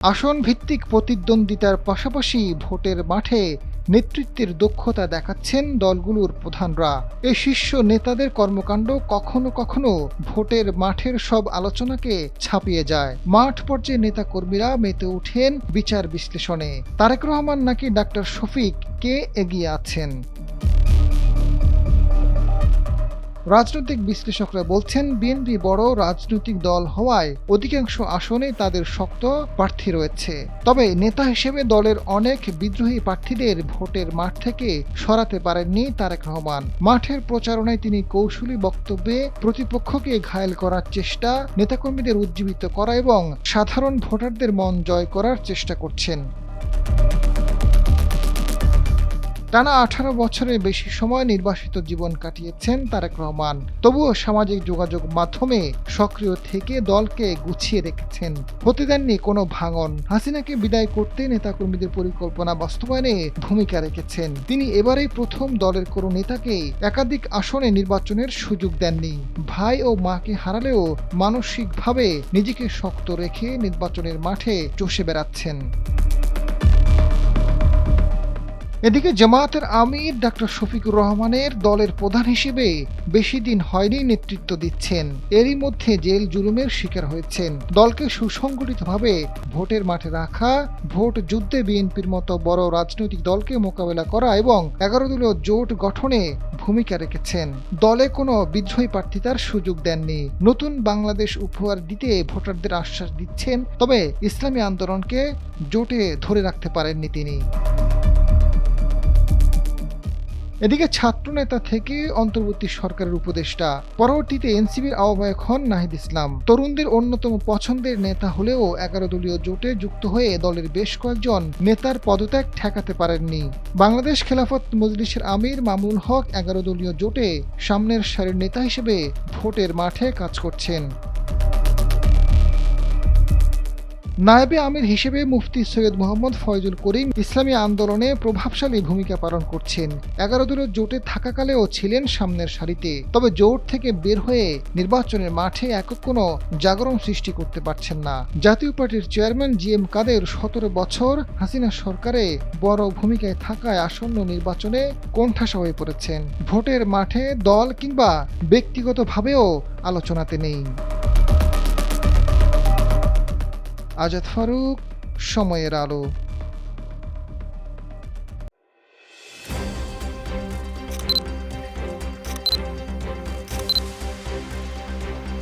আসন ভিত্তিক প্রতিদ্বন্দ্বিতার পাশাপাশি ভোটের মাঠে নেতৃত্বের দক্ষতা দেখাচ্ছেন দলগুলোর প্রধানরা। এই শীর্ষ নেতাদের কর্মকাণ্ড কখনো কখনো ভোটের মাঠের সব আলোচনাকে ছাপিয়ে যায়। মাঠ পর্যায়ে নেতাকর্মীরা মেতে ওঠেন বিচার বিশ্লেষণে। তারেক রহমান নাকি ডাক্তার শফিক কে এগিয়ে আছেন? রাজনৈতিক বিশ্লেষকরা বলছেন, বিএনপি বড় রাজনৈতিক দল হওয়ায় অধিকাংশ আসনে তাদের শক্ত প্রার্থী রয়েছে। তবে নেতা হিসেবে দলের অনেক বিদ্রোহী প্রার্থীদের ভোটের মাঠ থেকে সরাতে পারেননি তারেক রহমান। মাঠের প্রচারণায় তিনি কৌশলী বক্তব্যে প্রতিপক্ষকে ঘায়েল করার চেষ্টা, নেতাকর্মীদের উজ্জীবিত করা এবং সাধারণ ভোটারদের মন জয় করার চেষ্টা করছেন। টানা 18 বছরের বেশি সময় নির্বাসিত জীবন কাটিয়েছেন তারেক রহমান। তবুও সামাজিক যোগাযোগ মাধ্যমে সক্রিয় থেকে দলকে গুছিয়ে রেখেছেন, হতে দেননি কোনো ভাঙন। হাসিনাকে বিদায় করতে নেতাকর্মীদের পরিকল্পনা বাস্তবায়নে ভূমিকা রেখেছেন। তিনি এবারেই প্রথম দলের কোনো নেতাকে একাধিক আসনে নির্বাচনের সুযোগ দেননি। ভাই ও মাকে হারালেও মানসিকভাবে নিজেকে শক্ত রেখে নির্বাচনের মাঠে চষে বেড়াচ্ছেন। এদিকে জামায়াতের আমির ডাক্তার শফিকুর রহমানের দলের প্রধান হিসেবে বেশি দিন হয়নি নেতৃত্ব দিচ্ছেন। এরই মধ্যে জেল জুলুমের শিকার হয়েছেন। দলকে সুসংগঠিতভাবে ভোটের মাঠে রাখা, ভোট যুদ্ধে বিএনপির মতো বড় রাজনৈতিক দলকে মোকাবেলা করা এবং 11 দলীয় জোট গঠনে ভূমিকা রেখেছেন। দলে কোনো বিদ্রোহী প্রার্থিতার সুযোগ দেননি। নতুন বাংলাদেশ উপহার দিতে ভোটারদের আশ্বাস দিচ্ছেন, তবে ইসলামী আন্দোলনকে জোটে ধরে রাখতে পারেননি তিনি। এদিকে ছাত্রনেতা থেকে অন্তর্বর্তী সরকারের উপদেষ্টা, পরবর্তীতে এনসিবির আহ্বায়ক হন নাহিদ ইসলাম। তরুণদের অন্যতম পছন্দের নেতা হলেও 11 দলীয় জোটে যুক্ত হয়ে দলের বেশ কয়েকজন নেতার পদত্যাগ ঠেকাতে পারেননি। বাংলাদেশ খেলাফত মজলিসের আমির মামুনুল হক 11 দলীয় জোটে সামনের সারির নেতা হিসেবে ভোটের মাঠে কাজ করছেন। নায়েবে আমির হিসেবে মুফতি সৈয়দ মোহাম্মদ ফয়জুল করিম ইসলামী আন্দোলনে প্রভাবশালী ভূমিকা পালন করছেন। 11 দলীয় জোটে থাকাকালেও ছিলেন সামনের সারিতে। তবে জোট থেকে বের হয়ে নির্বাচনের মাঠে একক কোনো জাগরণ সৃষ্টি করতে পারছেন না। জাতীয় পার্টির চেয়ারম্যান জিএম কাদের 17 বছর হাসিনা সরকারে বড় ভূমিকায় থাকায় আসন্ন নির্বাচনে কোণঠাসা হয়ে পড়েছেন। ভোটের মাঠে দল কিংবা ব্যক্তিগতভাবেও আলোচনাতে নেই। আজাদ ফারুক, সময়ের আলো।